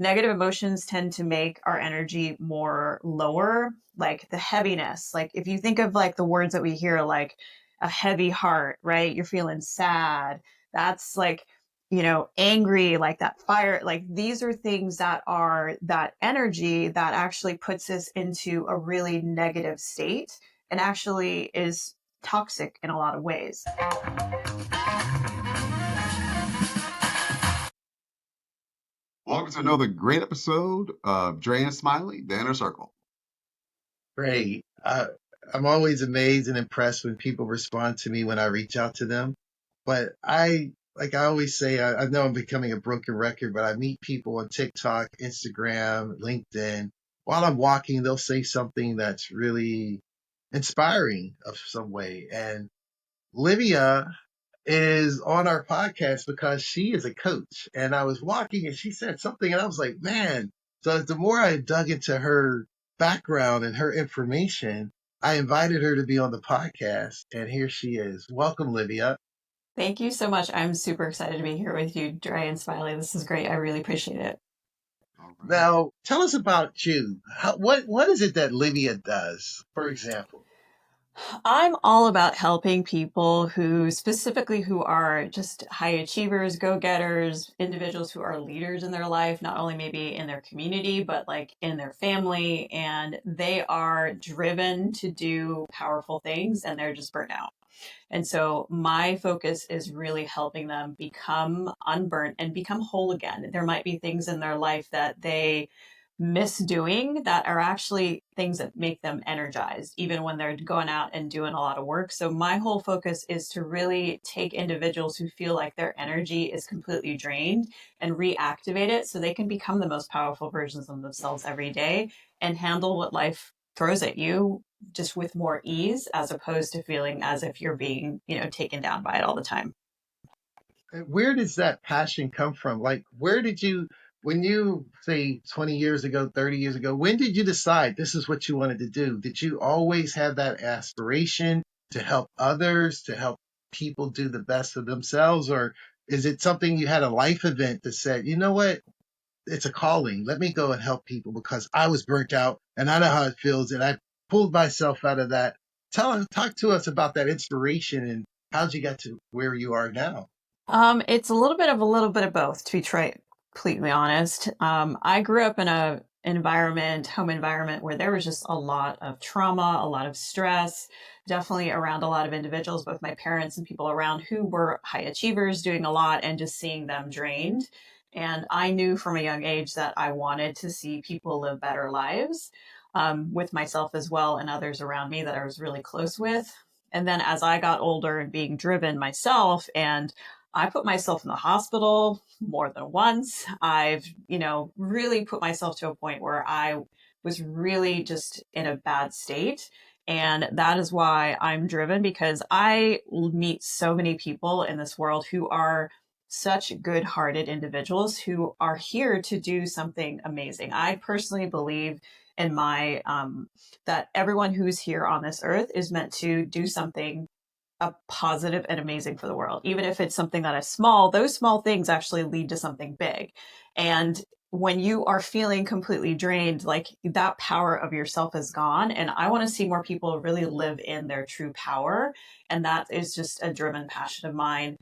negative emotions tend to make our energy more lower, like the heaviness. Like if you think of like the words that we hear, like a heavy heart, right? You're feeling sad. That's like, angry, like that fire. Like these are things that are that energy that actually puts us into a really negative state and actually is toxic in a lot of ways. Welcome to another great episode of Dre and Smiley, the Inner Circle. Great. I'm always amazed and impressed when people respond to me when I reach out to them. But like I always say, I know I'm becoming a broken record, but I meet people on TikTok, Instagram, LinkedIn. While I'm walking, they'll say something that's really inspiring of some way. And Livia is on our podcast because she is a coach. And I was walking and she said something, and I was like, man. So the more I dug into her background and her information, I invited her to be on the podcast. And here she is. Welcome, Livia. Thank you so much. I'm super excited to be here with you, Dre and Smiley. This is great. I really appreciate it. All right. Now, tell us about you. What is it that Livia does, for example? I'm all about helping people who are just high achievers, go-getters, individuals who are leaders in their life, not only maybe in their community, but like in their family. And they are driven to do powerful things and they're just burnt out. And so my focus is really helping them become unburnt and become whole again. There might be things in their life that they miss doing that are actually things that make them energized, even when they're going out and doing a lot of work. So my whole focus is to really take individuals who feel like their energy is completely drained and reactivate it so they can become the most powerful versions of themselves every day and handle what life throws at you just with more ease, as opposed to feeling as if you're being, taken down by it all the time. Where does that passion come from? Like, when you say 20 years ago, 30 years ago, when did you decide this is what you wanted to do? Did you always have that aspiration to help others, to help people do the best of themselves? Or is it something you had a life event that said, you know what? It's a calling. Let me go and help people because I was burnt out and I know how it feels. And I pulled myself out of that. Talk to us about that inspiration and how'd you get to where you are now? It's a little bit of both, to be completely honest. I grew up in home environment where there was just a lot of trauma, a lot of stress, definitely around a lot of individuals, both my parents and people around who were high achievers doing a lot and just seeing them drained. And I knew from a young age that I wanted to see people live better lives, with myself as well and others around me that I was really close with. And then as I got older and being driven myself, and I put myself in the hospital more than once. I've, really put myself to a point where I was really just in a bad state. And that is why I'm driven, because I meet so many people in this world who are such good hearted individuals who are here to do something amazing. I personally believe in that everyone who's here on this earth is meant to do something positive and amazing for the world. Even if it's something that is small, those small things actually lead to something big. And when you are feeling completely drained, like that power of yourself is gone. And I want to see more people really live in their true power. And that is just a driven passion of mine.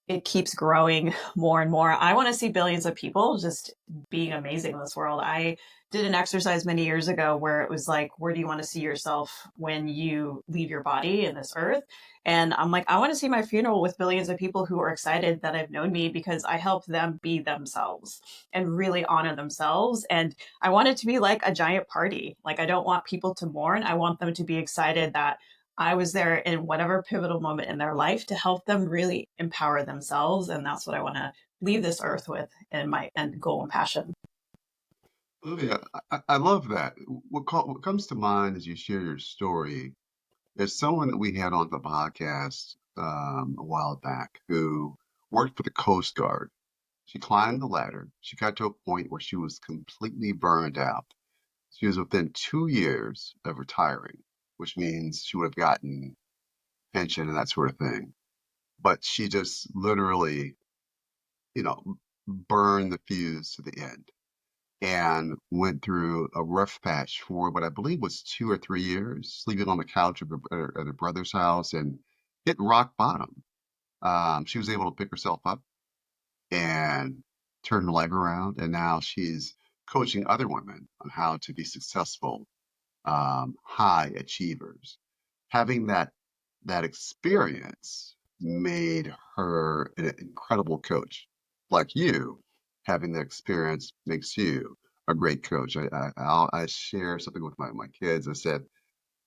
It keeps growing more and more. I want to see billions of people just being amazing in this world. I did an exercise many years ago where it was like, where do you want to see yourself when you leave your body in this earth? And I'm like, I want to see my funeral with billions of people who are excited that have known me because I helped them be themselves and really honor themselves. And I want it to be like a giant party. Like, I don't want people to mourn. I want them to be excited that I was there in whatever pivotal moment in their life to help them really empower themselves. And that's what I want to leave this earth with in my end goal and passion. Olivia, I love that. What comes to mind as you share your story is someone that we had on the podcast a while back who worked for the Coast Guard. She climbed the ladder. She got to a point where she was completely burned out. She was within 2 years of retiring, which means she would have gotten pension and that sort of thing. But she just literally, burned the fuse to the end. and went through a rough patch for what I believe was 2 or 3 years, sleeping on the couch at her brother's house and hit rock bottom. She was able to pick herself up and turn her life around, and now she's coaching other women on how to be successful, high achievers. Having that experience made her an incredible coach. Like you, having the experience makes you a great coach. I share something with my kids. I said,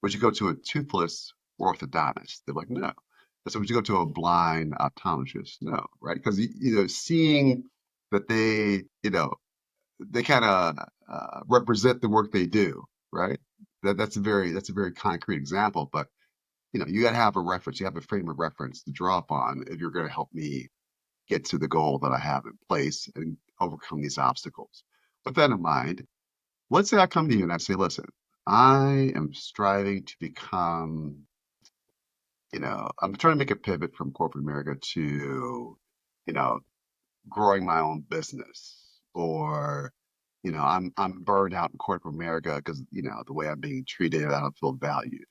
would you go to a toothless orthodontist? They're like, no. I said, would you go to a blind optometrist? No, right? Because seeing that they kind of represent the work they do, right? That's a very concrete example, but you got to have a reference. You have a frame of reference to draw upon if you're going to help me get to the goal that I have in place and overcome these obstacles. With that in mind, let's say I come to you and I say, listen, I am striving to become, I'm trying to make a pivot from corporate America to, you know, growing my own business, or, I'm burned out in corporate America because, the way I'm being treated, I don't feel valued.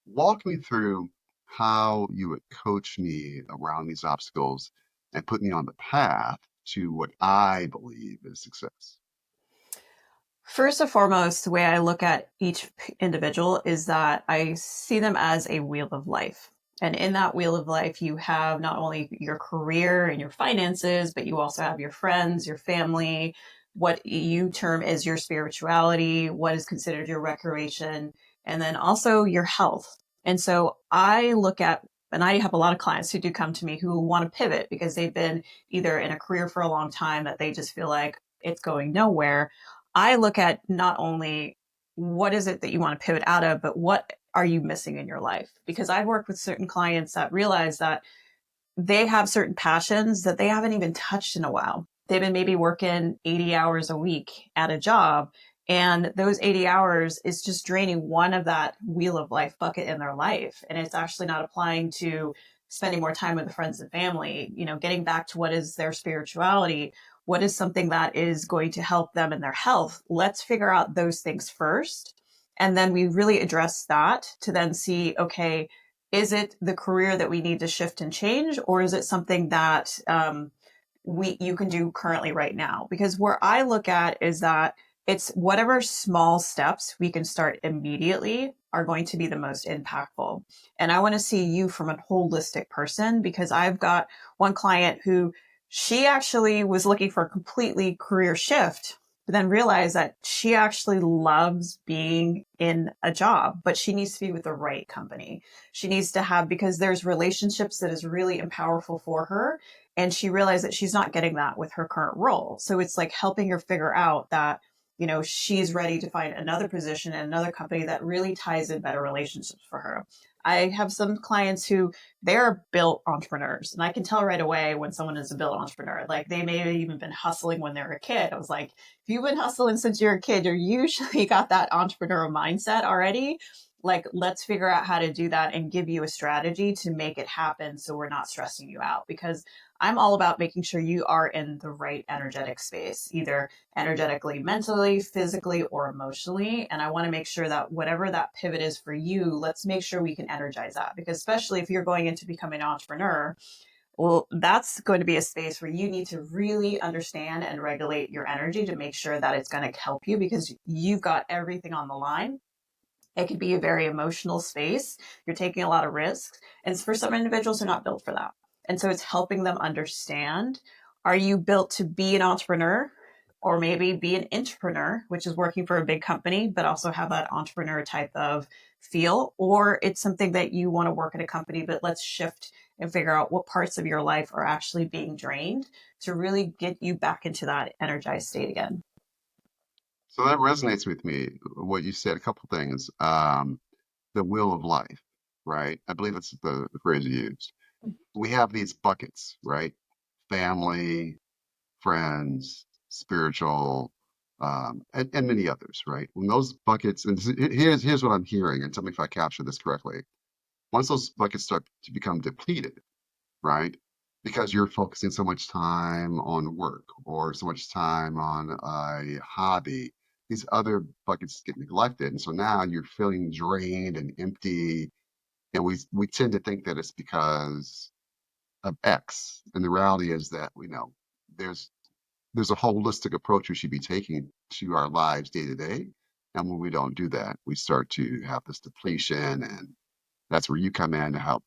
Walk me through how you would coach me around these obstacles and put me on the path to what I believe is success. First and foremost, the way I look at each individual is that I see them as a wheel of life. And in that wheel of life, you have not only your career and your finances, but you also have your friends, your family, what you term as your spirituality, what is considered your recreation, and then also your health. And so I look at, and I have a lot of clients who do come to me who want to pivot because they've been either in a career for a long time that they just feel like it's going nowhere. I look at not only what is it that you want to pivot out of, but what are you missing in your life? Because I've worked with certain clients that realize that they have certain passions that they haven't even touched in a while. They've been maybe working 80 hours a week at a job, and those 80 hours is just draining one of that wheel of life bucket in their life. And it's actually not applying to spending more time with the friends and family, getting back to what is their spirituality, what is something that is going to help them in their health. Let's figure out those things first. And then we really address that to then see, okay, is it the career that we need to shift and change, or is it something that you can do currently right now? Because where I look at is that it's whatever small steps we can start immediately are going to be the most impactful. And I want to see you from a holistic person, because I've got one client who, she actually was looking for a completely career shift, but then realized that she actually loves being in a job, but she needs to be with the right company. She needs to have, because there's relationships that is really powerful for her. And she realized that she's not getting that with her current role. So it's like helping her figure out that, she's ready to find another position in another company that really ties in better relationships for her. I have some clients who, they're built entrepreneurs, and I can tell right away when someone is a built entrepreneur. Like, they may have even been hustling when they were a kid. I was like, if you've been hustling since you're a kid, you're usually got that entrepreneurial mindset already. Like, let's figure out how to do that and give you a strategy to make it happen so we're not stressing you out. Because I'm all about making sure you are in the right energetic space, either energetically, mentally, physically, or emotionally. And I want to make sure that whatever that pivot is for you, let's make sure we can energize that. Because especially if you're going into becoming an entrepreneur, well, that's going to be a space where you need to really understand and regulate your energy to make sure that it's going to help you, because you've got everything on the line. It could be a very emotional space. You're taking a lot of risks. And for some individuals, they're not built for that. And so it's helping them understand, are you built to be an entrepreneur, or maybe be an entrepreneur, which is working for a big company, but also have that entrepreneur type of feel? Or it's something that you want to work at a company, but let's shift and figure out what parts of your life are actually being drained to really get you back into that energized state again. So that resonates with me, what you said, a couple things. The wheel of life, right? I believe that's the phrase you used. We have these buckets, right? Family, friends, spiritual, and many others, right? When those buckets, and here's what I'm hearing, and tell me if I capture this correctly. Once those buckets start to become depleted, right? because you're focusing so much time on work or so much time on a hobby. These other buckets get neglected. And so now you're feeling drained and empty. And we tend to think that it's because of X. And the reality is that we know there's there's a holistic approach we should be taking to our lives day to day. And when we don't do that, we start to have this depletion. And that's where you come in to help,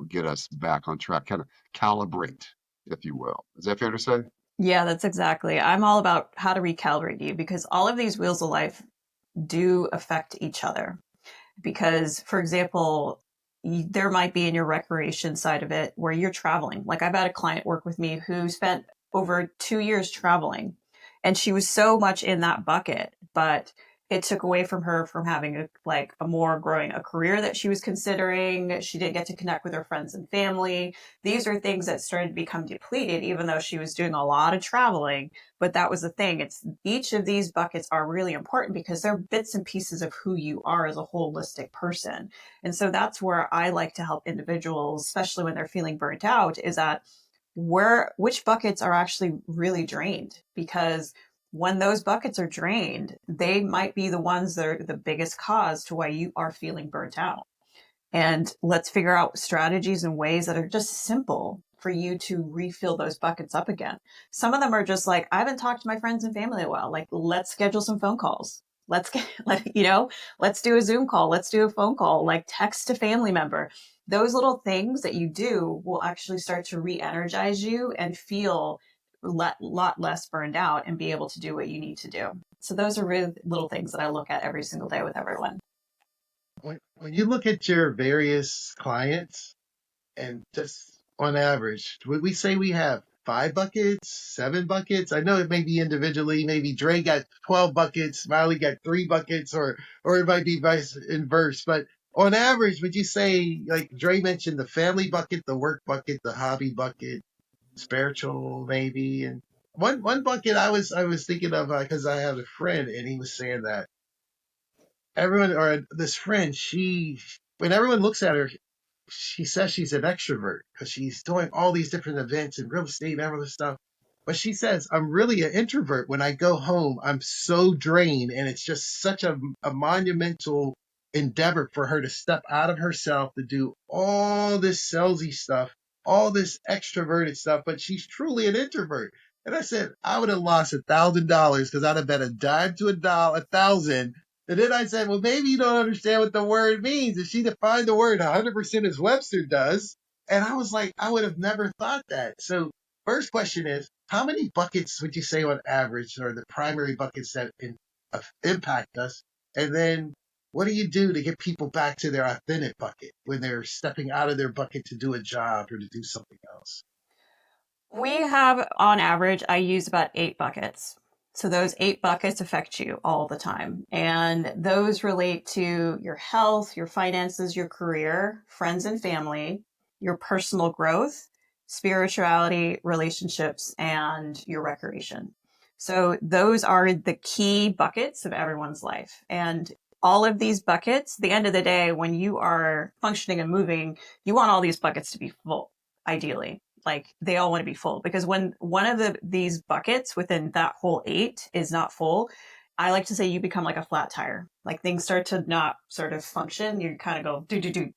get us back on track, kind of calibrate, if you will. Is that fair to say? Yeah, that's exactly. I'm all about how to recalibrate you because all of these wheels of life do affect each other. Because, for example, there might be in your recreation side of it where you're traveling. Like I've had a client work with me who spent over 2 years traveling, and she was so much in that bucket, but it took away from her from having a more growing a career that she was considering. She didn't get to connect with her friends and family. These are things that started to become depleted, even though she was doing a lot of traveling. But that was the thing. It's each of these buckets are really important because they're bits and pieces of who you are as a holistic person. And so that's where I like to help individuals, especially when they're feeling burnt out, is that which buckets are actually really drained, because when those buckets are drained, they might be the ones that are the biggest cause to why you are feeling burnt out. And let's figure out strategies and ways that are just simple for you to refill those buckets up again. Some of them are just like, I haven't talked to my friends and family in a while. Like, let's schedule some phone calls. Let's do a Zoom call. Let's do a phone call, like text a family member. Those little things that you do will actually start to re-energize you and feel a lot less burned out and be able to do what you need to do. So those are really little things that I look at every single day with everyone. When you look at your various clients, and just on average, would we say we have 5 buckets, 7 buckets? I know it may be individually, maybe Dre got 12 buckets, Smiley got 3 buckets, or it might be vice inverse. But on average, would you say, like Dre mentioned, the family bucket, the work bucket, the hobby bucket, spiritual maybe, and one bucket I was thinking of because I have a friend and he was saying that everyone or this friend, she when everyone looks at her, she says she's an extrovert because she's doing all these different events and real estate and other stuff. But she says, I'm really an introvert. When I go home, I'm so drained. And it's just such a monumental endeavor for her to step out of herself to do all this salesy stuff, all this extroverted stuff. But she's truly an introvert. And I said, I would have lost $1,000 because I'd have bet a dime to a thousand. And then I said, well, maybe you don't understand what the word means. And she defined the word 100% as Webster does. And I was like, I would have never thought that. So, first question is, how many buckets would you say on average are the primary buckets that impact us? And then what do you do to get people back to their authentic bucket when they're stepping out of their bucket to do a job or to do something else? We have, on average, I use about 8 buckets. So those 8 buckets affect you all the time. And those relate to your health, your finances, your career, friends and family, your personal growth, spirituality, relationships, and your recreation. So those are the key buckets of everyone's life. And all of these buckets, the end of the day, when you are functioning and moving, you want all these buckets to be full, ideally. Like they all want to be full, because when one of these buckets within that whole 8 is not full, I like to say you become like a flat tire. Like things start to not sort of function. You kind of go do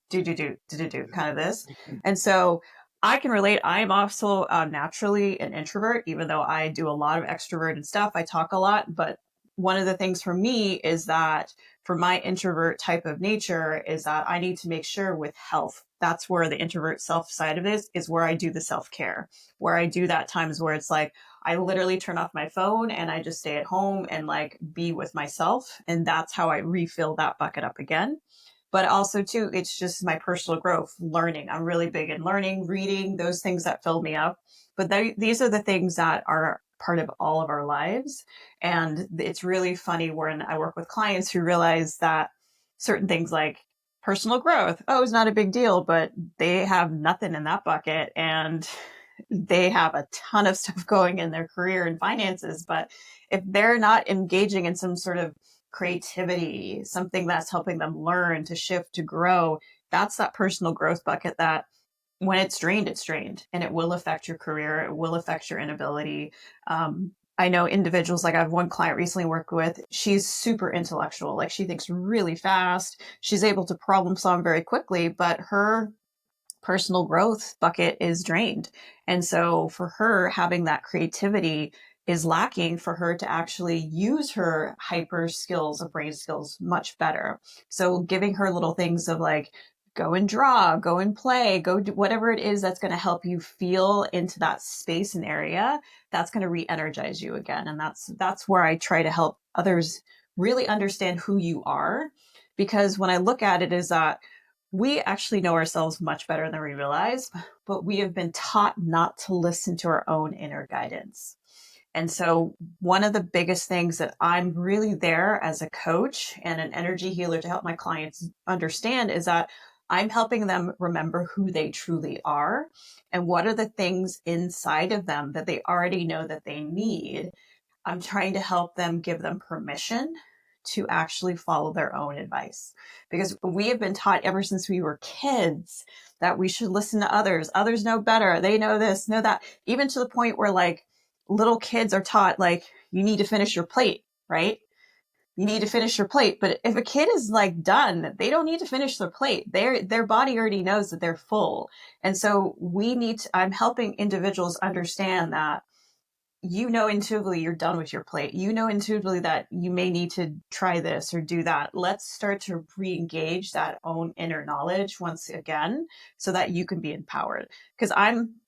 kind of this. And so I can relate. I am also naturally an introvert, even though I do a lot of extroverted stuff. I talk a lot, but one of the things for me is that for my introvert type of nature is that I need to make sure with health. That's where the introvert self side of it is where I do the self-care, where I do that times where it's like, I literally turn off my phone and I just stay at home and like be with myself. And that's how I refill that bucket up again. But also too, it's just my personal growth, learning. I'm really big in learning, reading, those things that fill me up. But these are the things that are part of all of our lives. And it's really funny when I work with clients who realize that certain things like personal growth, oh, it's not a big deal, but they have nothing in that bucket. And they have a ton of stuff going in their career and finances. But if they're not engaging in some sort of creativity, something that's helping them learn to shift, to grow, that's that personal growth bucket that when it's drained, and it will affect your career. It will affect your inability. I know individuals, like I have one client recently worked with, she's super intellectual. Like she thinks really fast. She's able to problem solve very quickly, but her personal growth bucket is drained. And so for her, having that creativity is lacking for her to actually use her hyper skills of brain skills much better. So giving her little things of like, go and draw, go and play, go do whatever it is that's going to help you feel into that space and area, that's going to re-energize you again. And that's where I try to help others really understand who you are. Because when I look at it, is that we actually know ourselves much better than we realize, but we have been taught not to listen to our own inner guidance. And so, one of the biggest things that I'm really there as a coach and an energy healer to help my clients understand is that I'm helping them remember who they truly are and what are the things inside of them that they already know that they need. I'm trying to help them, give them permission to actually follow their own advice, because we have been taught ever since we were kids that we should listen to others. Others know better. They know this, know that, even to the point where like little kids are taught, like, you need to finish your plate, right? You need to finish your plate. But if a kid is like done, they don't need to finish their plate. Their body already knows that they're full. And so I'm helping individuals understand that intuitively you're done with your plate. Intuitively that you may need to try this or do that. Let's start to re-engage that own inner knowledge once again so that you can be empowered. Because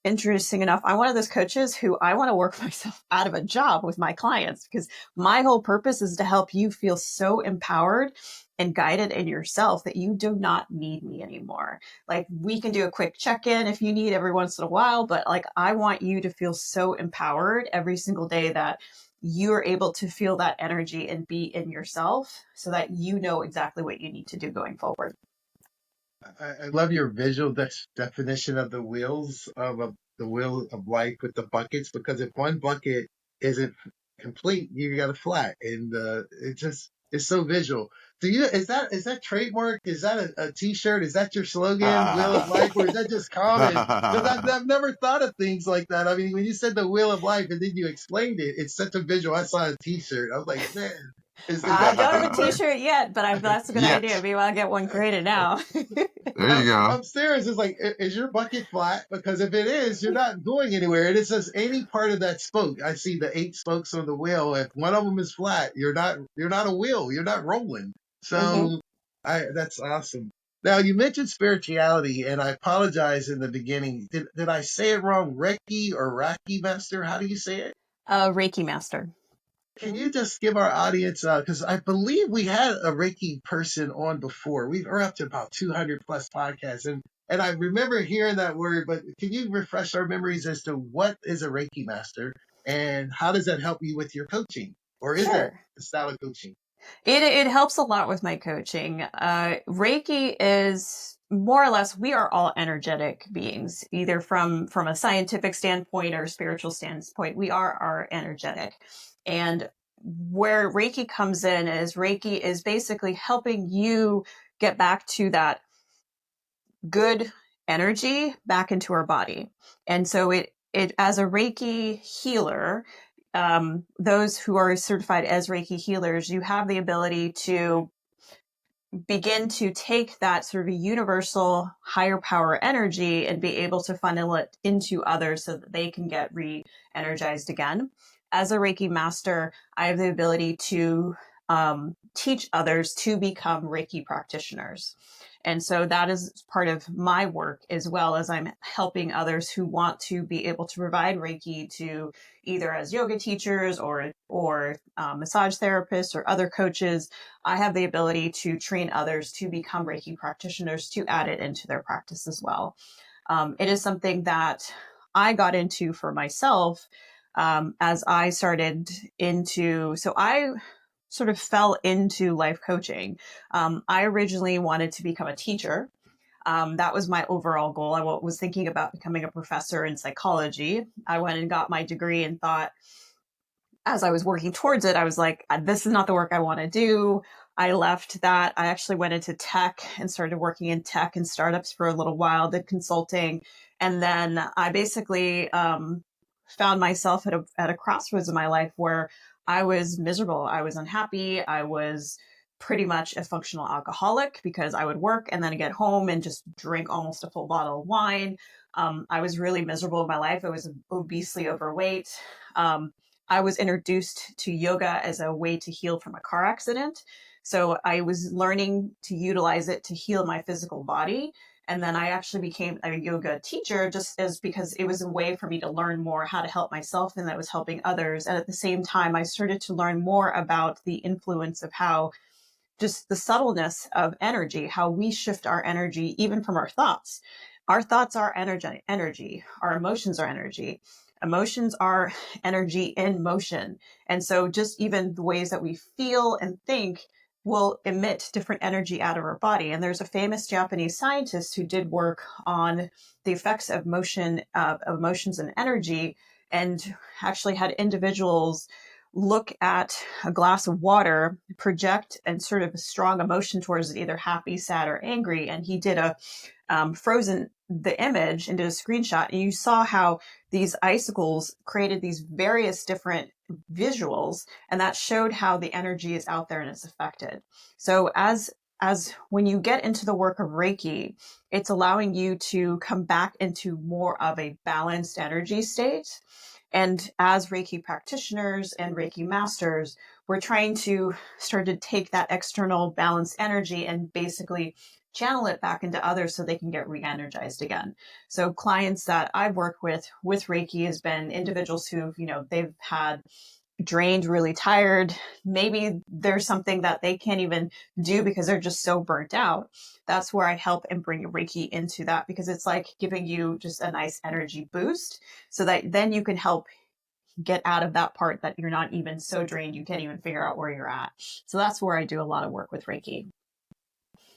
interesting enough, I'm one of those coaches who I want to work myself out of a job with my clients, because my whole purpose is to help you feel so empowered and guided in yourself that you do not need me anymore. Like, we can do a quick check-in if you need every once in a while, but like, I want you to feel so empowered every single day that you're able to feel that energy and be in yourself so that you know exactly what you need to do going forward. I love your visual definition of the wheels of the wheel of life with the buckets, because if one bucket isn't complete, you got a flat, and it just it's so visual. Do you is that trademark? Is that a T-shirt? Is that your slogan, Wheel of Life, or is that just common? Because I've never thought of things like that. I mean, when you said the Wheel of Life and then you explained it, it's such a visual. I saw a T-shirt. I was like, man, is I that don't have a trademark? t-shirt yet, but that's a good idea. Yet. Maybe I'll get one created now. There you go. I'm serious. It's like, is your bucket flat? Because if it is, you're not going anywhere. And it says any part of that spoke. I see the 8 spokes on the wheel. If one of them is flat, you're not a wheel. You're not rolling. Mm-hmm. So that's awesome. Now you mentioned spirituality, and I apologize in the beginning. Did I say it wrong? Reiki or Raki master? How do you say it? Reiki master. Can you just give our audience, because I believe we had a Reiki person on before. We're up to about 200 plus podcasts, and I remember hearing that word. But can you refresh our memories as to what is a Reiki master and how does that help you with your coaching, or is that Sure. the style of coaching? It helps a lot with my coaching. Reiki is more or less, we are all energetic beings, either from a scientific standpoint or a spiritual standpoint. We are energetic. And where Reiki comes in is Reiki is basically helping you get back to that good energy back into our body. And so it as a Reiki healer, those who are certified as Reiki healers, you have the ability to begin to take that sort of a universal higher power energy and be able to funnel it into others so that they can get re-energized again. As a Reiki master, I have the ability to teach others to become Reiki practitioners. And so that is part of my work, as well as I'm helping others who want to be able to provide Reiki to either as yoga teachers or massage therapists or other coaches. I have the ability to train others to become Reiki practitioners to add it into their practice as well. It is something that I got into for myself as I started so I sort of fell into life coaching. I originally wanted to become a teacher. That was my overall goal. I was thinking about becoming a professor in psychology. I went and got my degree and thought, as I was working towards it, I was like, this is not the work I want to do. I left that. I actually went into tech and started working in tech and startups for a little while, did consulting. And then I basically found myself at a crossroads in my life where I was miserable. I was unhappy. I was pretty much a functional alcoholic because I would work and then get home and just drink almost a full bottle of wine. I was really miserable in my life. I was obesely overweight. I was introduced to yoga as a way to heal from a car accident. So I was learning to utilize it to heal my physical body. And then I actually became a yoga teacher just as because it was a way for me to learn more how to help myself and that was helping others. And at the same time, I started to learn more about the influence of how just the subtleness of energy, how we shift our energy even from our thoughts. Our thoughts are energy. Our emotions are energy. Emotions are energy in motion. And so just even the ways that we feel and think will emit different energy out of our body. And there's a famous Japanese scientist who did work on the effects of motion, of emotions and energy, and actually had individuals look at a glass of water, project and sort of a strong emotion towards it, either happy, sad, or angry. And he did a frozen the image and did a screenshot, and you saw how these icicles created these various different visuals, and that showed how the energy is out there and it's affected. So as when you get into the work of Reiki, it's allowing you to come back into more of a balanced energy state. And as Reiki practitioners and Reiki masters, we're trying to start to take that external balanced energy and basically channel it back into others so they can get re-energized again. So clients that I've worked with Reiki has been individuals who've, they've had drained, really tired. Maybe there's something that they can't even do because they're just so burnt out. That's where I help and bring Reiki into that because it's like giving you just a nice energy boost so that then you can help get out of that part that you're not even so drained you can't even figure out where you're at. So that's where I do a lot of work with Reiki.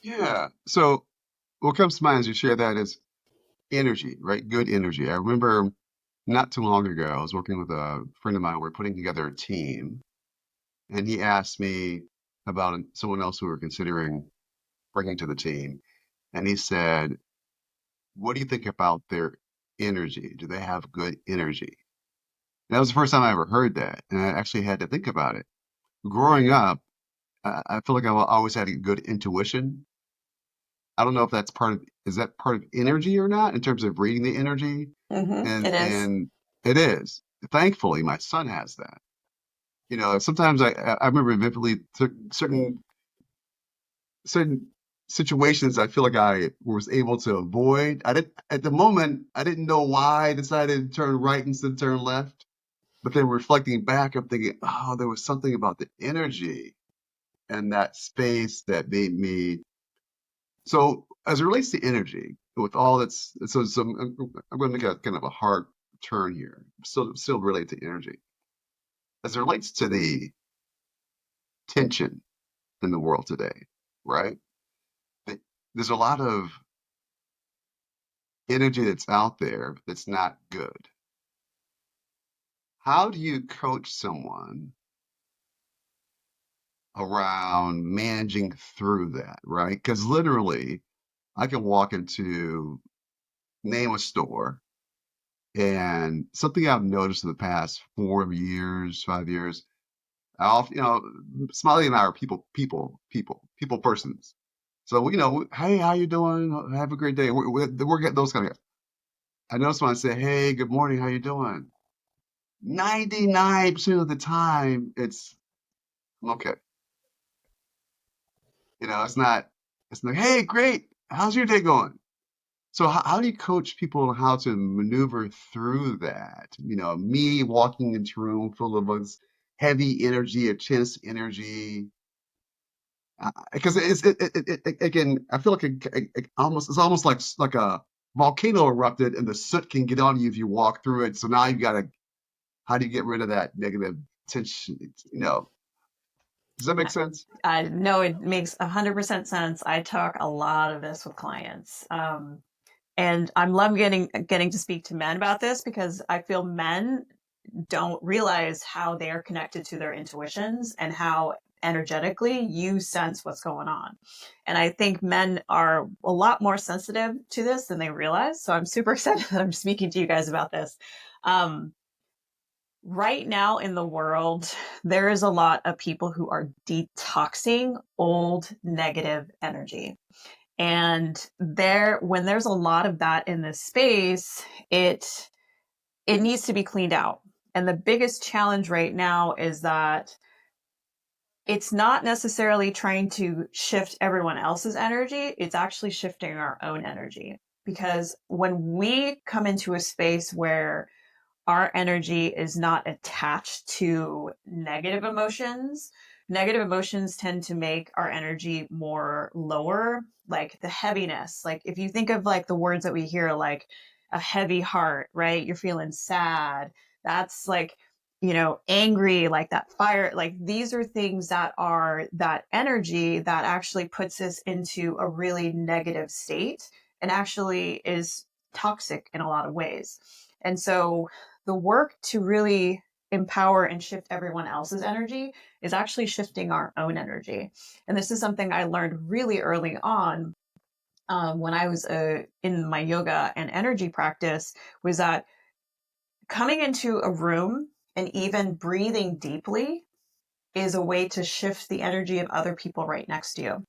Yeah. So what comes to mind as you share that is energy, right? Good energy. I remember not too long ago, I was working with a friend of mine. We are putting together a team, and he asked me about someone else who we were considering bringing to the team. And he said, what do you think about their energy? Do they have good energy? And that was the first time I ever heard that. And I actually had to think about it. Growing up, I feel like I always had a good intuition. I don't know if that's is that part of energy or not in terms of reading the energy? It is. And it is. Thankfully, my son has that. Sometimes I remember vividly certain situations I feel like I was able to avoid. I didn't at the moment. I didn't know why I decided to turn right instead of turn left. But then reflecting back, I'm thinking, oh, there was something about the energy and that space that made me. So as it relates to energy, with all that's so I'm going to make a kind of a hard turn here. Still relate to energy as it relates to the tension in the world today, right? There's a lot of energy that's out there that's not good. How do you coach someone around managing through that, right? Because literally, I can walk into name a store, and something I've noticed in the past 4 years, 5 years, Smiley and I are people persons. So, hey, how you doing? Have a great day. We're getting those kind of. I notice when I say, hey, good morning, how you doing? 99% of the time, it's okay. It's like, hey, great. How's your day going? So how do you coach people on how to maneuver through that? Me walking into a room full of this heavy energy, intense energy, because again, I feel like it's almost like a volcano erupted and the soot can get on you if you walk through it. So now you got to, how do you get rid of that negative tension? Does that make sense? I know it makes 100% sense. I talk a lot of this with clients. And I'm love getting to speak to men about this because I feel men don't realize how they are connected to their intuitions and how energetically you sense what's going on. And I think men are a lot more sensitive to this than they realize. So I'm super excited that I'm speaking to you guys about this. Um, right now in the world, there is a lot of people who are detoxing old negative energy. And when there's a lot of that in this space, it needs to be cleaned out. And the biggest challenge right now is that it's not necessarily trying to shift everyone else's energy, it's actually shifting our own energy. Because when we come into a space where our energy is not attached to negative emotions. Negative emotions tend to make our energy more lower, like the heaviness. Like if you think of like the words that we hear, like a heavy heart, right? You're feeling sad. That's like, angry, like that fire. Like these are things that are that energy that actually puts us into a really negative state and actually is toxic in a lot of ways. And so the work to really empower and shift everyone else's energy is actually shifting our own energy. And this is something I learned really early on, when I was in my yoga and energy practice, was that coming into a room and even breathing deeply is a way to shift the energy of other people right next to you.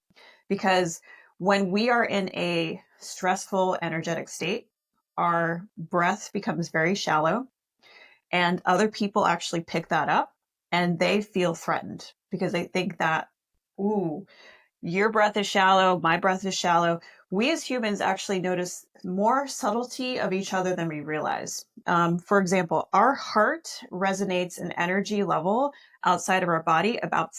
Because when we are in a stressful energetic state, our breath becomes very shallow, and other people actually pick that up and they feel threatened because they think that, ooh, your breath is shallow, my breath is shallow. We as humans actually notice more subtlety of each other than we realize. For example, our heart resonates an energy level outside of our body about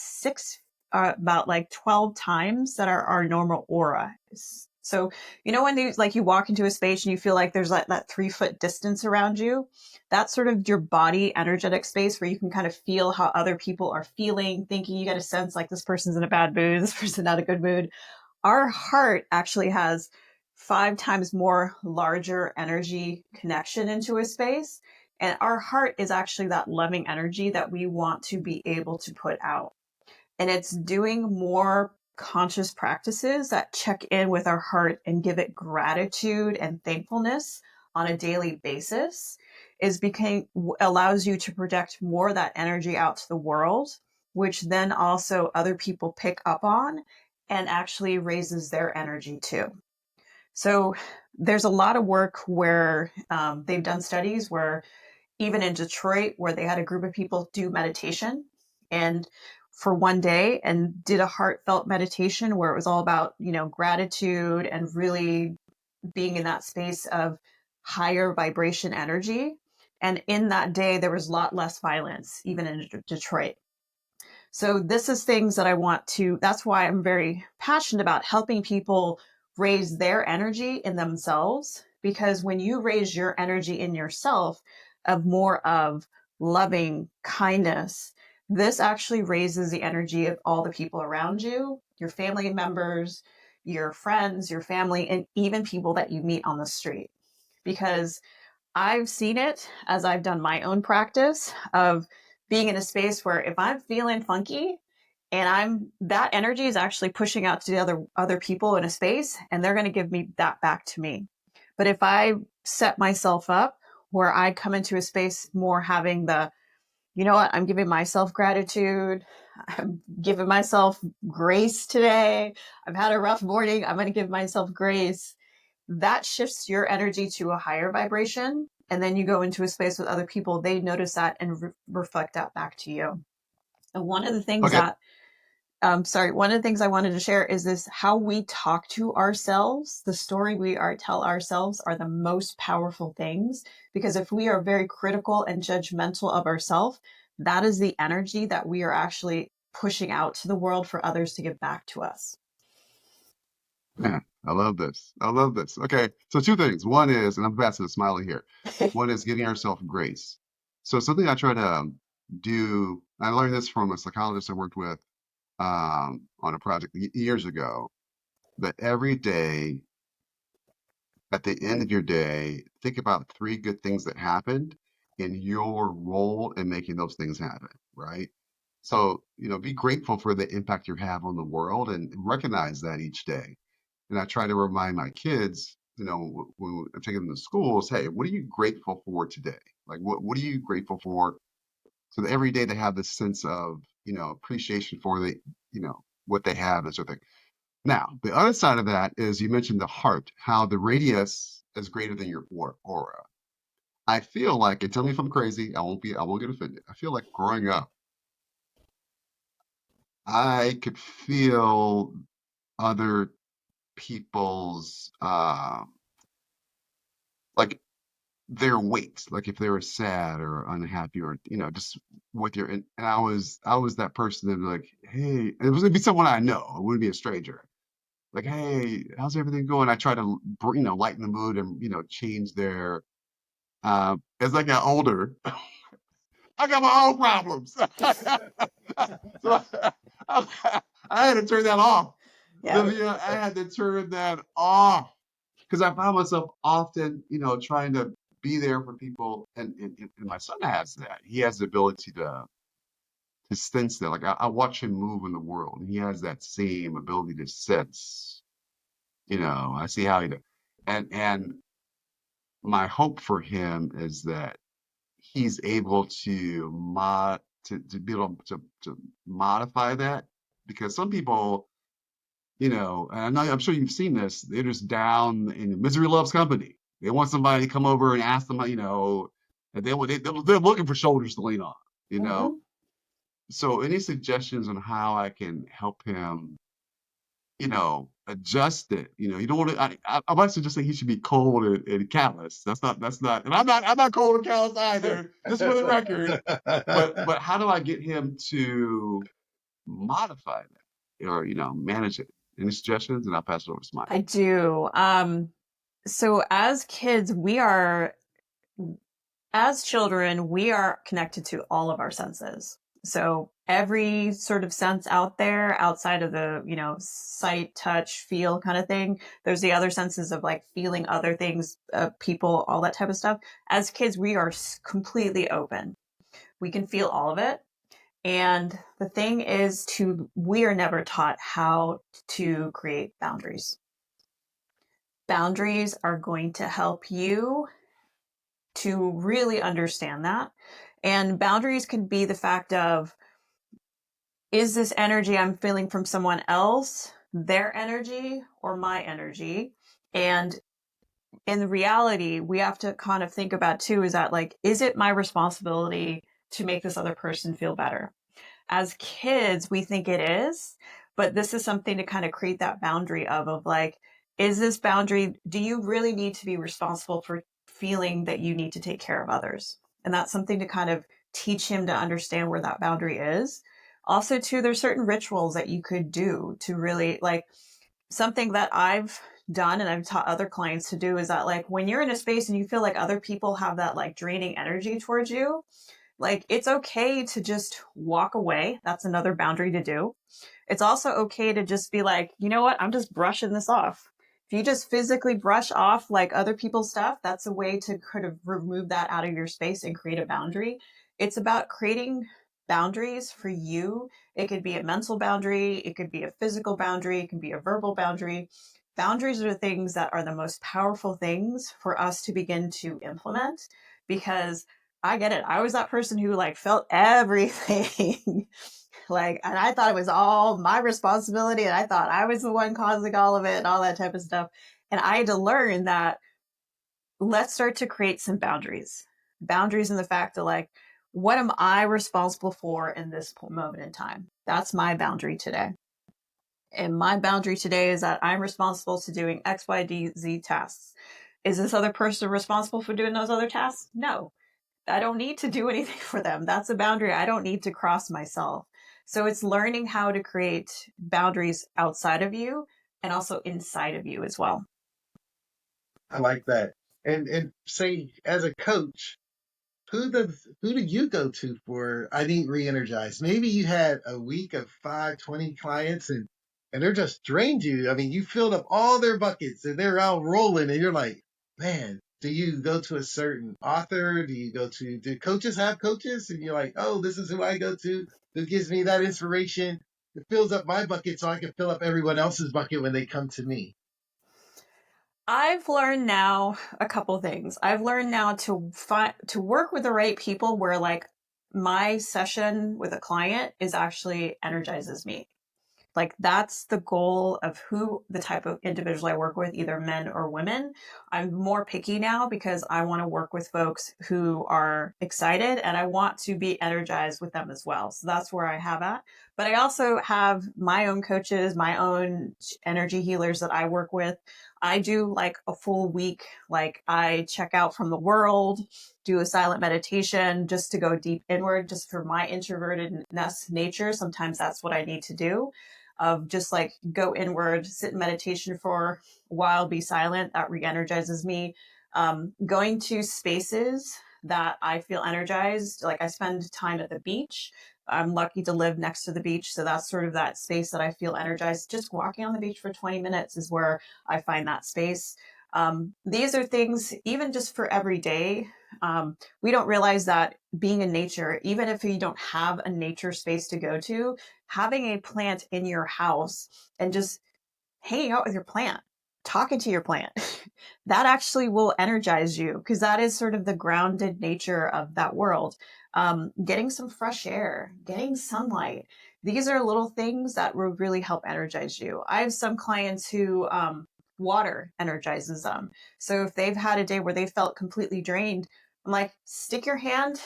like 12 times that our normal aura is. So, when you walk into a space and you feel like there's that 3 foot distance around you, that's sort of your body energetic space where you can kind of feel how other people are feeling, thinking. You get a sense like this person's in a bad mood, this person's not a good mood. Our heart actually has 5 times more larger energy connection into a space. And our heart is actually that loving energy that we want to be able to put out. And it's doing more conscious practices that check in with our heart and give it gratitude and thankfulness on a daily basis allows you to project more of that energy out to the world, which then also other people pick up on and actually raises their energy too. So there's a lot of work where they've done studies where even in Detroit, where they had a group of people do meditation and for one day and did a heartfelt meditation where it was all about, gratitude and really being in that space of higher vibration energy. And in that day, there was a lot less violence, even in Detroit. So this is things that that's why I'm very passionate about helping people raise their energy in themselves. Because when you raise your energy in yourself of more of loving kindness, this actually raises the energy of all the people around you, your family members, your friends, your family, and even people that you meet on the street. Because I've seen it as I've done my own practice of being in a space where if I'm feeling funky and that energy is actually pushing out to the other people in a space, and they're going to give me that back to me. But if I set myself up where I come into a space more having you know what, I'm giving myself gratitude. I'm giving myself grace today. I've had a rough morning. I'm going to give myself grace. That shifts your energy to a higher vibration. And then you go into a space with other people, they notice that and reflect that back to you. And one of the things Okay. one of the things I wanted to share is this: how we talk to ourselves, the story we tell ourselves are the most powerful things. Because if we are very critical and judgmental of ourselves, that is the energy that we are actually pushing out to the world for others to give back to us. Man, I love this. I love this. Okay, so two things. One is, and I'm passing to Smiley here. One is giving ourselves grace. So something I try to do, I learned this from a psychologist I worked with on a project years ago, that every day, at the end of your day, think about 3 good things that happened in your role in making those things happen, right? So, be grateful for the impact you have on the world and recognize that each day. And I try to remind my kids, when I'm taking them to schools, hey, what are you grateful for today? Like, what are you grateful for? So that every day they have this sense of, appreciation for what they have, and sort of thing. Now, the other side of that is you mentioned the heart, how the radius is greater than your aura. I feel like, and tell me if I'm crazy, I won't get offended. I feel like growing up, I could feel other people's like their weight, like if they were sad or unhappy or just with your and I was that person that would be like, hey, it was gonna be someone I know, it wouldn't be a stranger. Like, hey, how's everything going? I try to lighten the mood and change their as I got older, I got my own problems. So I had to turn that off. Yeah. Livia, I had to turn that off because I found myself often, trying to be there for people, and my son has that. He has the ability to sense that. Like I watch him move in the world, and he has that same ability to sense. I see how he does, and my hope for him is that he's able to be able to modify that because some people, and I'm sure you've seen this, they're just down in misery loves company. They want somebody to come over and ask them, and they're looking for shoulders to lean on, you know. Hmm. So any suggestions on how I can help him, adjust it? You don't want to. I'm actually just saying he should be cold and callous. That's not. And I'm not cold and callous either. Just for the record. But how do I get him to modify that or manage it? Any suggestions? And I'll pass it over to Smiley. I do. So as kids, as children, we are connected to all of our senses. So every sort of sense out there outside of the, sight, touch, feel kind of thing, there's the other senses of like feeling other things, people, all that type of stuff. As kids, we are completely open. We can feel all of it. And the thing is we are never taught how to create boundaries. Boundaries are going to help you to really understand that. And boundaries can be the fact of, is this energy I'm feeling from someone else their energy or my energy? And in reality, we have to kind of think about too, is that like, is it my responsibility to make this other person feel better? As kids, we think it is, but this is something to kind of create that boundary of like, is this boundary, do you really need to be responsible for feeling that you need to take care of others? And that's something to kind of teach him to understand where that boundary is. Also, too, there's certain rituals that you could do to really like something that I've done and I've taught other clients to do is that like when you're in a space and you feel like other people have that like draining energy towards you, like, it's okay to just walk away. That's another boundary to do. It's also okay to just be like, you know what? I'm just brushing this off. If you just physically brush off like other people's stuff, that's a way to kind of remove that out of your space and create a boundary. It's about creating boundaries for you. It could be a mental boundary, it could be a physical boundary, it can be a verbal boundary. Boundaries are the things that are the most powerful things for us to begin to implement because I get it. I was that person who like felt everything. Like, and I thought it was all my responsibility. And I thought I was the one causing all of it and all that type of stuff. And I had to learn that let's start to create some boundaries. Boundaries in the fact of like, what am I responsible for in this moment in time? That's my boundary today. And my boundary today is that I'm responsible to doing X, Y, D, Z tasks. Is this other person responsible for doing those other tasks? No. I don't need to do anything for them. That's a boundary I don't need to cross myself. So it's learning how to create boundaries outside of you and also inside of you as well. I like that. And say as a coach, who do you go to for I need re-energized? Maybe you had a week of 5, 20 clients and they're just drained you. I mean, you filled up all their buckets and they're out rolling and you're like, man, Do you go to a certain author? Do coaches have coaches? And you're like, oh, this is who I go to. Who gives me that inspiration? It fills up my bucket so I can fill up everyone else's bucket when they come to me. I've learned now a couple things. I've learned now to work with the right people where like my session with a client is actually energizes me. Like that's the goal of who the type of individual I work with, either men or women. I'm more picky now because I want to work with folks who are excited and I want to be energized with them as well. So that's where I have at. But I also have my own coaches, my own energy healers that I work with. I do like a full week. Like I check out from the world, do a silent meditation just to go deep inward, just for my introvertedness nature. Sometimes that's what I need to do, of just like go inward, sit in meditation for a while, be silent. That re-energizes me. Going to spaces that I feel energized. Like I spend time at the beach. I'm lucky to live next to the beach. So that's sort of that space that I feel energized. Just walking on the beach for 20 minutes is where I find that space. These are things, even just for every day. We don't realize that being in nature, even if you don't have a nature space to go to, having a plant in your house and just hanging out with your plant, talking to your plant, that actually will energize you because that is sort of the grounded nature of that world. Getting some fresh air, getting sunlight. These are little things that will really help energize you. I have some clients who water energizes them. So if they've had a day where they felt completely drained, I'm like, stick your hand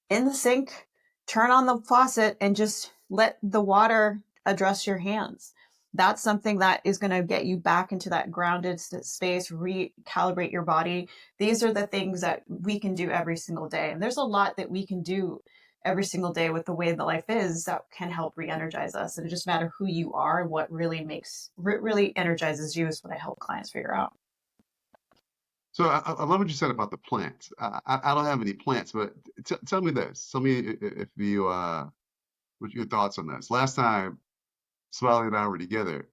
in the sink, turn on the faucet, and just let the water address your hands. That's something that is going to get you back into that grounded space, recalibrate your body. These are the things that we can do every single day. And there's a lot that we can do every single day with the way that life is that can help re-energize us. And it just matters who you are and what really energizes you is what I help clients figure out. So I love what you said about the plants. I don't have any plants, but tell me this. Tell me if you what your thoughts on this. Last time Smiley and I were together,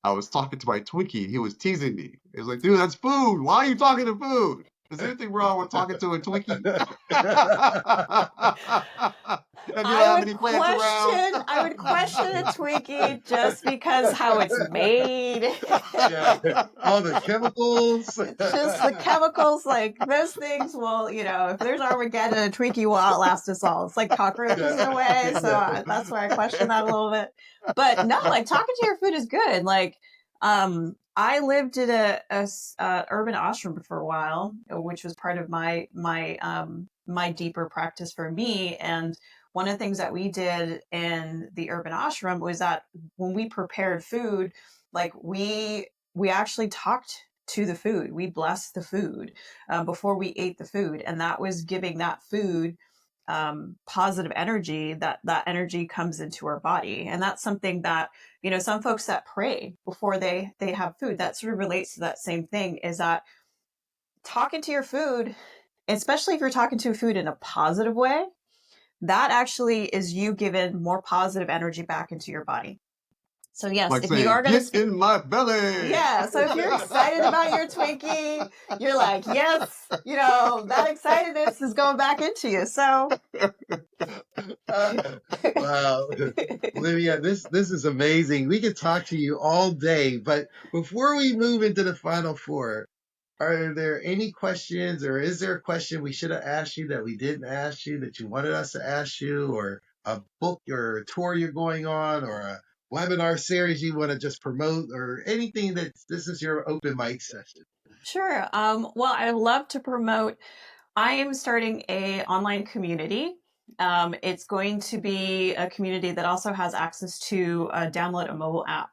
I was talking to my Twinkie. He was teasing me. He was like, "Dude, that's food. Why are you talking to food? Is there anything wrong with talking to a Twinkie?" And you don't have any plants around. I would question a Twinkie just because how it's made. Yeah, all the chemicals. Just the chemicals, like those things will, if there's Armageddon, a Twinkie will outlast us all. It's like cockroaches in a way. So that's why I question that a little bit. But no, like talking to your food is good. Like, I lived in a urban ashram for a while, which was part of my deeper practice for me. And one of the things that we did in the urban ashram was that when we prepared food, like we actually talked to the food. We blessed the food before we ate the food, and that was giving that food positive energy. That energy comes into our body, and that's something that some folks that pray before they have food, that sort of relates to that same thing. Is that talking to your food, especially if you're talking to food in a positive way, that actually is you giving more positive energy back into your body. So yes, Like if you saying, are going "Get in my belly." yeah, so if you're excited about your Twinkie, you're like, yes, that excitedness is going back into you. So Wow, Livia, this is amazing. We could talk to you all day, but before we move into the final four, are there any questions, or is there a question we should have asked you that we didn't ask you that you wanted us to ask you, or a book or a tour you're going on, or a webinar series you want to just promote, or anything that this is your open mic session? sure. Well, I love to promote. I am starting a online community. It's going to be a community that also has access to download a mobile app,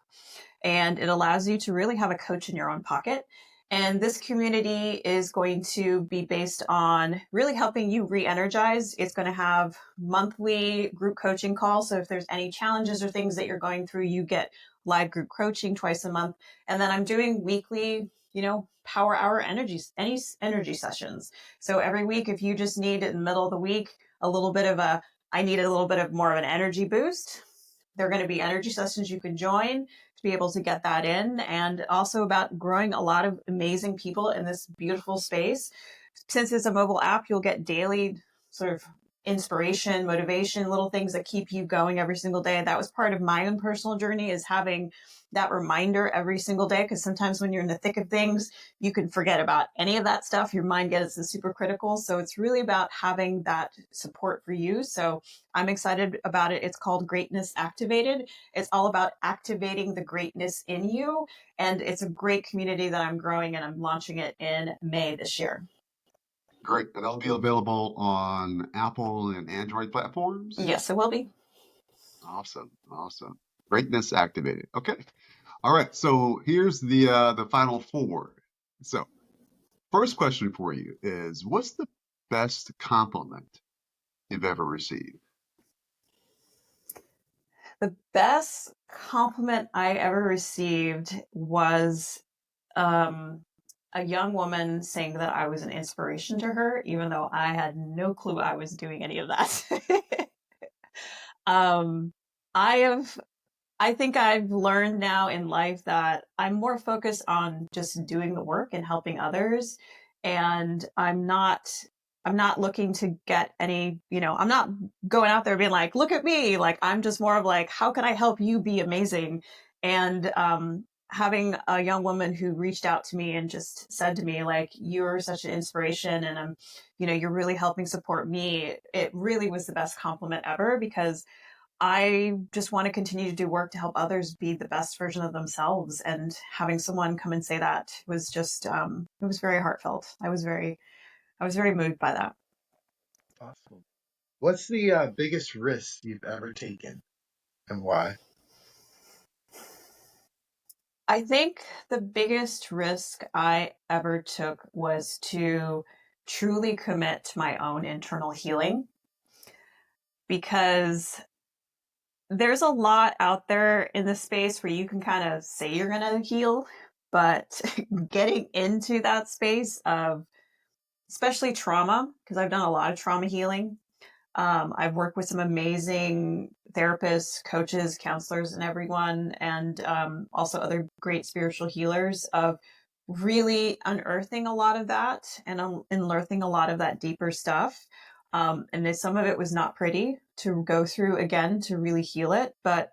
and it allows you to really have a coach in your own pocket. And this community is going to be based on really helping you re-energize. It's going to have monthly group coaching calls. So if there's any challenges or things that you're going through, you get live group coaching twice a month. And then I'm doing weekly, power hour energy sessions. So every week, if you just need in the middle of the week, I needed a little bit of more of an energy boost, There are going to be energy sessions you can join to be able to get that in, and also about growing a lot of amazing people in this beautiful space. Since it's a mobile app, you'll get daily sort of inspiration, motivation, little things that keep you going every single day. That was part of my own personal journey, is having that reminder every single day, because sometimes when you're in the thick of things, you can forget about any of that stuff. Your mind gets super critical. So it's really about having that support for you. So I'm excited about it. It's called Greatness Activated. It's all about activating the greatness in you. And it's a great community that I'm growing, and I'm launching it in May this year. Great. And that'll be available on Apple and Android platforms? Yes, it will be. Awesome. Awesome. Greatness activated. Okay. All right. So here's the final four. So first question for you is, what's the best compliment you've ever received? The best compliment I ever received was a young woman saying that I was an inspiration to her, even though I had no clue I was doing any of that. um, I have I think I've learned now in life that I'm more focused on just doing the work and helping others. And I'm not looking to get any, I'm not going out there being like, look at me. Like, I'm just more of like, how can I help you be amazing? And having a young woman who reached out to me and just said to me, like, you're such an inspiration, and you're really helping support me. It really was the best compliment ever, because I just want to continue to do work to help others be the best version of themselves. And having someone come and say that was just, it was very heartfelt. I was very moved by that. Awesome. What's the biggest risk you've ever taken and why? I think the biggest risk I ever took was to truly commit to my own internal healing, because there's a lot out there in the space where you can kind of say you're going to heal, but getting into that space of especially trauma, because I've done a lot of trauma healing. I've worked with some amazing therapists, coaches, counselors, and everyone, and also other great spiritual healers, of really unearthing a lot of that and unearthing a lot of that deeper stuff. And some of it was not pretty to go through again to really heal it. But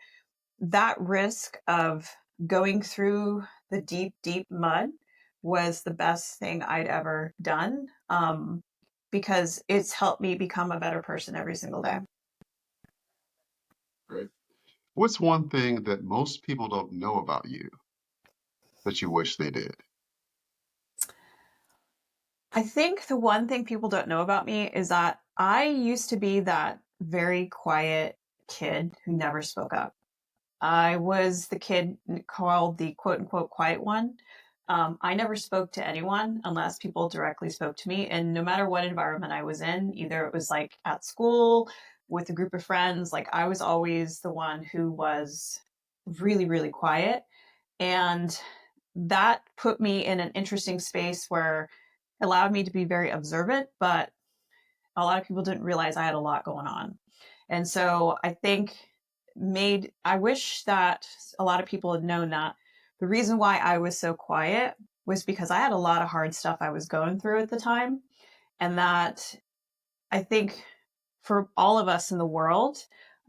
that risk of going through the deep, deep mud was the best thing I'd ever done, because it's helped me become a better person every single day. Great. What's one thing that most people don't know about you that you wish they did? I think the one thing people don't know about me is that I used to be that very quiet kid who never spoke up. I was the kid called the quote unquote quiet one. I never spoke to anyone unless people directly spoke to me. And no matter what environment I was in, either it was like at school with a group of friends, like I was always the one who was really, really quiet. And that put me in an interesting space where it allowed me to be very observant, but a lot of people didn't realize I had a lot going on. And so I think I wish that a lot of people had known that the reason why I was so quiet was because I had a lot of hard stuff I was going through at the time. And that I think for all of us in the world,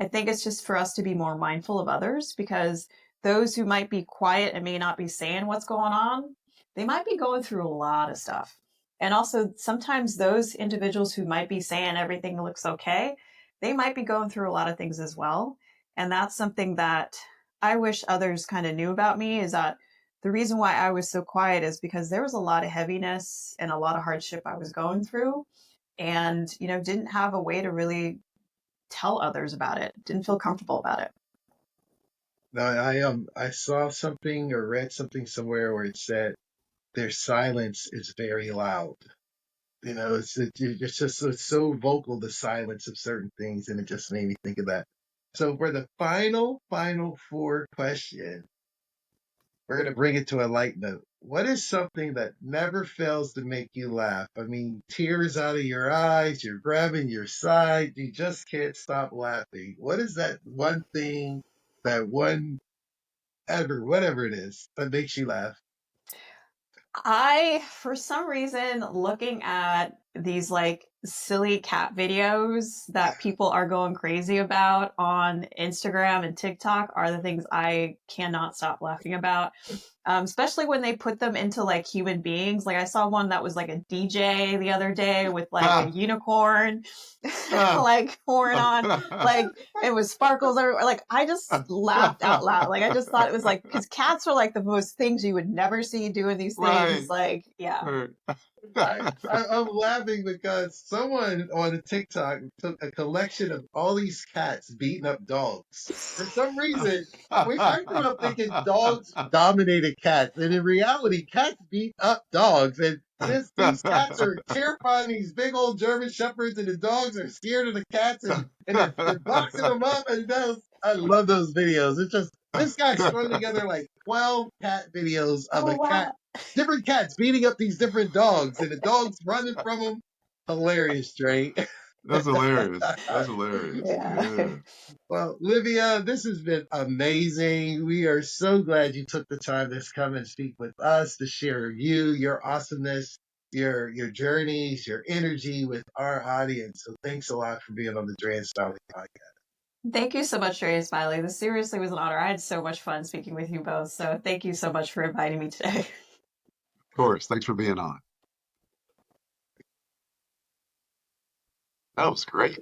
I think it's just for us to be more mindful of others, because those who might be quiet and may not be saying what's going on, they might be going through a lot of stuff. And also, sometimes those individuals who might be saying everything looks okay, they might be going through a lot of things as well. And that's something that I wish others kind of knew about me, is that the reason why I was so quiet is because there was a lot of heaviness and a lot of hardship I was going through, and didn't have a way to really tell others about it, didn't feel comfortable about it. No, I saw something or read something somewhere where it said their silence is very loud. It's just it's so vocal, the silence of certain things, and it just made me think of that. So for the final four question, we're gonna bring it to a light note. What is something that never fails to make you laugh? I mean, tears out of your eyes, you're grabbing your side, you just can't stop laughing. What is that one thing that one ever, whatever it is that makes you laugh? For some reason, looking at these like silly cat videos that people are going crazy about on Instagram and TikTok are the things I cannot stop laughing about. Especially when they put them into like human beings. Like I saw one that was like a DJ the other day with like a Ah, unicorn, ah, like horn on, ah. like it was sparkles everywhere. Like I just laughed out loud. Like I just thought it was like, because cats are like the most things you would never see doing these things. Right. Like, yeah. Right. I'm laughing because someone on a TikTok took a collection of all these cats beating up dogs. For some reason, I grew up thinking dogs dominated cats, and in reality, cats beat up dogs. And these cats are terrifying these big old German shepherds, and the dogs are scared of the cats, and they're boxing them up. And I love those videos. It's just this guy strung together like 12 cat videos of Oh, a cat, wow. different cats beating up these different dogs, and the dogs running from them. Hilarious, Trey. That's hilarious. That's hilarious. Yeah. Yeah. Well, Livia, this has been amazing. We are so glad you took the time to come and speak with us, to share you, your awesomeness, your journeys, your energy with our audience. So thanks a lot for being on the Dre and Smiley podcast. Thank you so much, Dre and Smiley. This seriously was an honor. I had so much fun speaking with you both. So thank you so much for inviting me today. Of course. Thanks for being on. That was great.